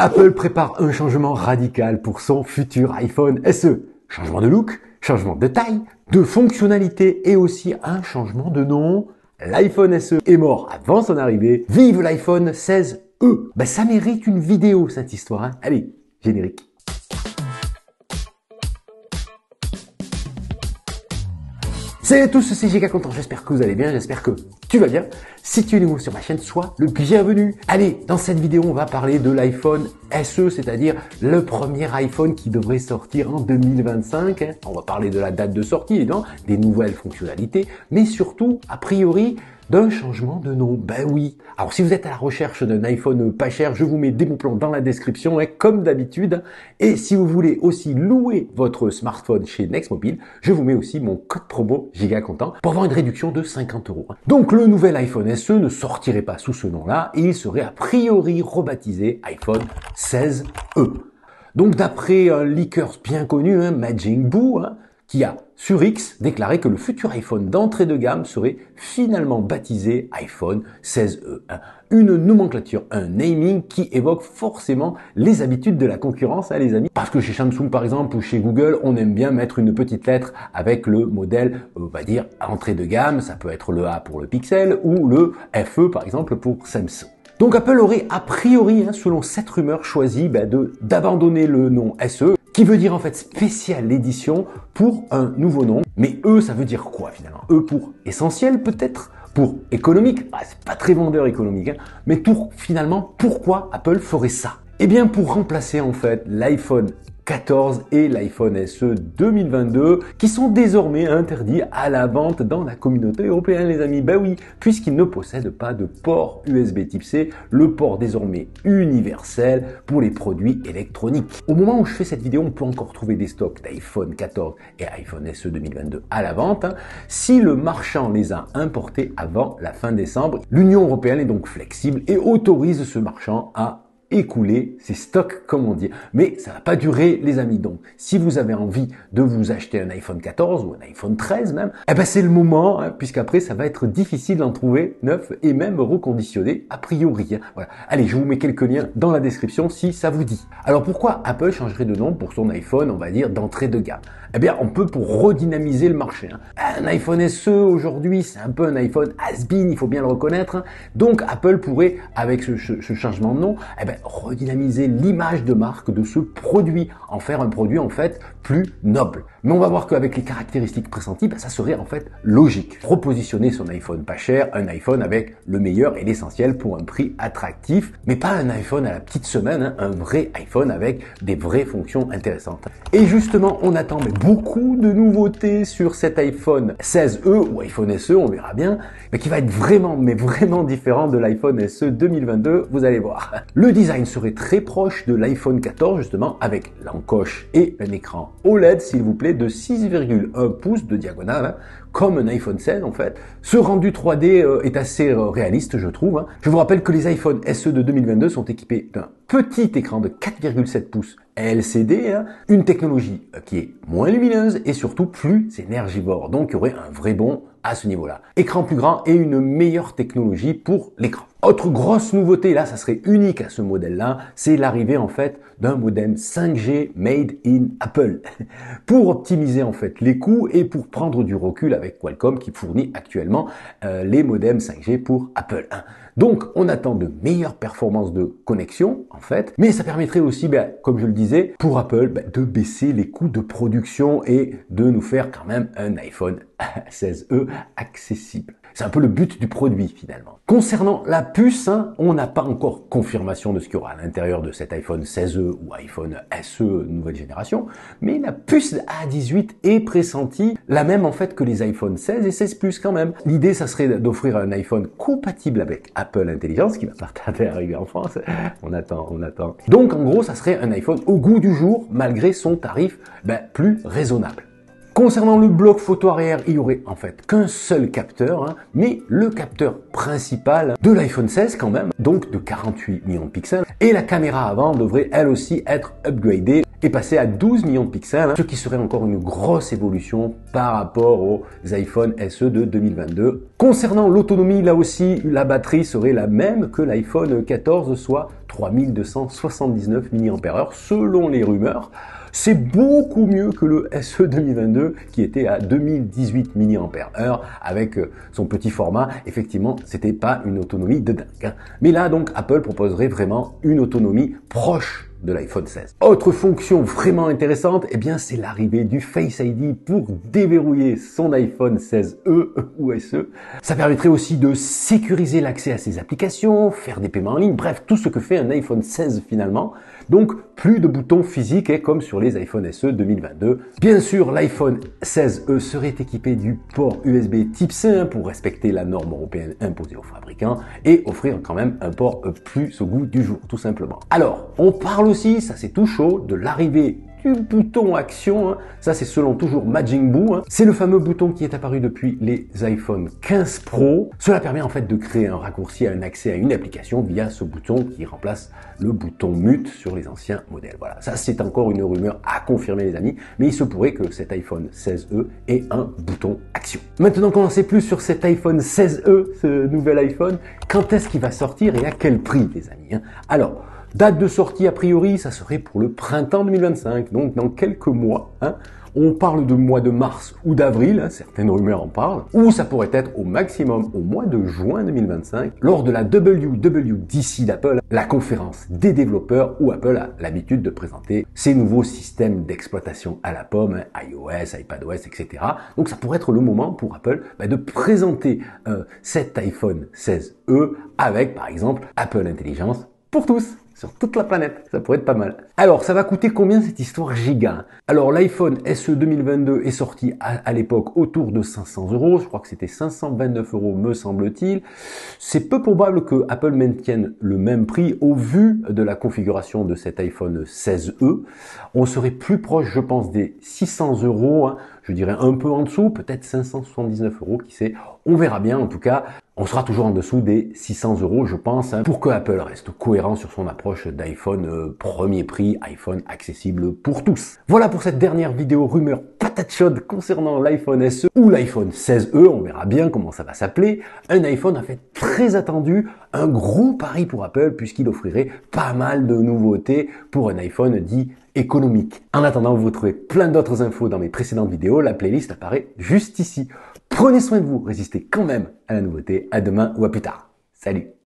Apple prépare un changement radical pour son futur iPhone SE. Changement de look, changement de taille, de fonctionnalité et aussi un changement de nom. L'iPhone SE est mort avant son arrivée. Vive l'iPhone 16e. Ça mérite une vidéo cette histoire, hein. Allez, générique. Salut à tous, c'est Giga Content, j'espère que vous allez bien, j'espère que tu vas bien. Si tu es nouveau sur ma chaîne, sois le bienvenu. Allez, dans cette vidéo, on va parler de l'iPhone SE, c'est-à-dire le premier iPhone qui devrait sortir en 2025. On va parler de la date de sortie, évidemment, des nouvelles fonctionnalités, mais surtout, a priori, d'un changement de nom. Ben oui. Alors si vous êtes à la recherche d'un iPhone pas cher, je vous mets des bons plans dans la description, comme d'habitude. Et si vous voulez aussi louer votre smartphone chez Nextmobile, je vous mets aussi mon code promo GigaContent pour avoir une réduction de 50 €. Donc le nouvel iPhone SE ne sortirait pas sous ce nom-là et il serait a priori rebaptisé iPhone 16e. Donc d'après un leaker bien connu, Majin Buu, qui a sur X déclaré que le futur iPhone d'entrée de gamme serait finalement baptisé iPhone 16e. Une nomenclature, un naming qui évoque forcément les habitudes de la concurrence, les amis. Parce que chez Samsung par exemple ou chez Google, on aime bien mettre une petite lettre avec le modèle, on va dire, entrée de gamme. Ça peut être le A pour le Pixel ou le FE par exemple pour Samsung. Donc Apple aurait a priori, selon cette rumeur, choisi d'abandonner le nom SE, qui veut dire en fait spécial édition pour un nouveau nom. Mais E, ça veut dire quoi finalement? E pour essentiel peut-être? Pour économique? C'est pas très vendeur économique, mais pour finalement, pourquoi Apple ferait ça? Eh bien pour remplacer en fait l'iPhone 14 et l'iPhone SE 2022 qui sont désormais interdits à la vente dans la communauté européenne, les amis. Ben oui, puisqu'ils ne possèdent pas de port USB type C, le port désormais universel pour les produits électroniques. Au moment où je fais cette vidéo, on peut encore trouver des stocks d'iPhone 14 et iPhone SE 2022 à la vente, si le marchand les a importés avant la fin décembre. L'Union européenne est donc flexible et autorise ce marchand à écouler ses stocks, comme on dit. Mais ça va pas durer, les amis. Donc, si vous avez envie de vous acheter un iPhone 14 ou un iPhone 13 même, c'est le moment, puisqu'après, ça va être difficile d'en trouver neuf et même reconditionné a priori. Voilà. Allez, je vous mets quelques liens dans la description si ça vous dit. Alors, pourquoi Apple changerait de nom pour son iPhone, on va dire, d'entrée de gamme? On peut pour redynamiser le marché. Un iPhone SE aujourd'hui, c'est un peu un iPhone has-been, il faut bien le reconnaître. Donc, Apple pourrait, avec ce changement de nom, redynamiser l'image de marque de ce produit, en faire un produit en fait plus noble. Mais on va voir qu'avec les caractéristiques pressenties, ça serait en fait logique. Repositionner son iPhone pas cher, un iPhone avec le meilleur et l'essentiel pour un prix attractif, mais pas un iPhone à la petite semaine, un vrai iPhone avec des vraies fonctions intéressantes. Et justement, on attend beaucoup de nouveautés sur cet iPhone 16e ou iPhone SE, on verra bien, mais qui va être vraiment différent de l'iPhone SE 2022, vous allez voir. Le design serait très proche de l'iPhone 14 justement, avec l'encoche et un écran OLED s'il vous plaît de 6,1 pouces de diagonale, comme un iPhone 16 en fait. Ce rendu 3D est assez réaliste je trouve. Je vous rappelle que les iPhone SE de 2022 sont équipés d'un petit écran de 4,7 pouces LCD, une technologie qui est moins lumineuse et surtout plus énergivore. Donc il y aurait un vrai bond à ce niveau-là. Écran plus grand et une meilleure technologie pour l'écran. Autre grosse nouveauté, là ça serait unique à ce modèle-là, c'est l'arrivée en fait d'un modem 5G made in Apple pour optimiser en fait les coûts et pour prendre du recul avec Qualcomm qui fournit actuellement les modems 5G pour Apple. Donc on attend de meilleures performances de connexion en fait, mais ça permettrait aussi, comme je le disais, pour Apple de baisser les coûts de production et de nous faire quand même un iPhone 16e accessible. C'est un peu le but du produit finalement. Concernant la puce, on n'a pas encore confirmation de ce qu'il y aura à l'intérieur de cet iPhone 16e ou iPhone SE nouvelle génération, mais la puce A18 est pressentie, la même en fait que les iPhone 16 et 16 Plus quand même. L'idée, ça serait d'offrir un iPhone compatible avec Apple Intelligence, qui va pas tarder à arriver en France. On attend. Donc en gros, ça serait un iPhone au goût du jour, malgré son tarif plus raisonnable. Concernant le bloc photo arrière, il y aurait en fait qu'un seul capteur, mais le capteur principal de l'iPhone 16 quand même, donc de 48 millions de pixels. Et la caméra avant devrait elle aussi être upgradée. et passer à 12 millions de pixels, ce qui serait encore une grosse évolution par rapport aux iPhone SE de 2022. Concernant l'autonomie, là aussi, la batterie serait la même que l'iPhone 14, soit 3279 mAh selon les rumeurs. C'est beaucoup mieux que le SE 2022 qui était à 2018 mAh avec son petit format. Effectivement, c'était pas une autonomie de dingue. Mais là, donc, Apple proposerait vraiment une autonomie proche de l'iPhone 16. Autre fonction vraiment intéressante, eh bien, c'est l'arrivée du Face ID pour déverrouiller son iPhone 16e ou SE. Ça permettrait aussi de sécuriser l'accès à ses applications, faire des paiements en ligne, bref, tout ce que fait un iPhone 16 finalement. Donc, plus de boutons physiques comme sur les iPhone SE 2022. Bien sûr, l'iPhone 16e serait équipé du port USB Type C pour respecter la norme européenne imposée aux fabricants et offrir quand même un port plus au goût du jour, tout simplement. Alors, on parle aussi, ça c'est tout chaud, de l'arrivée du bouton action, ça c'est selon toujours Majin Buu, c'est le fameux bouton qui est apparu depuis les iPhone 15 Pro. Cela permet en fait de créer un raccourci à un accès à une application via ce bouton qui remplace le bouton mute sur les anciens modèles. Voilà, ça c'est encore une rumeur à confirmer les amis, mais il se pourrait que cet iPhone 16e ait un bouton action. Maintenant qu'on en sait plus sur cet iPhone 16e, ce nouvel iPhone, quand est-ce qu'il va sortir et à quel prix les amis? Alors, date de sortie, a priori, ça serait pour le printemps 2025, donc dans quelques mois. On parle de mois de mars ou d'avril, certaines rumeurs en parlent, ou ça pourrait être au maximum au mois de juin 2025, lors de la WWDC d'Apple, la conférence des développeurs où Apple a l'habitude de présenter ses nouveaux systèmes d'exploitation à la pomme, iOS, iPadOS, etc. Donc ça pourrait être le moment pour Apple de présenter cet iPhone 16e avec, par exemple, Apple Intelligence pour tous, sur toute la planète. Ça pourrait être pas mal. Alors, ça va coûter combien cette histoire giga? Alors, l'iPhone SE 2022 est sorti à l'époque autour de 500 €. Je crois que c'était 529 € me semble-t-il. C'est peu probable que Apple maintienne le même prix au vu de la configuration de cet iPhone 16e. On serait plus proche, je pense, des 600 €. Je dirais un peu en dessous, peut-être 579 €, qui sait. On verra bien. En tout cas, on sera toujours en dessous des 600 €, je pense, pour que Apple reste cohérent sur son approche d'iPhone premier prix, iPhone accessible pour tous. Voilà pour cette dernière vidéo rumeur patate chaude concernant l'iPhone SE ou l'iPhone 16e. On verra bien comment ça va s'appeler. Un iPhone en fait très attendu, un gros pari pour Apple puisqu'il offrirait pas mal de nouveautés pour un iPhone dit économique. En attendant, vous trouvez plein d'autres infos dans mes précédentes vidéos. La playlist apparaît juste ici. Prenez soin de vous, résistez quand même à la nouveauté. À demain ou à plus tard. Salut!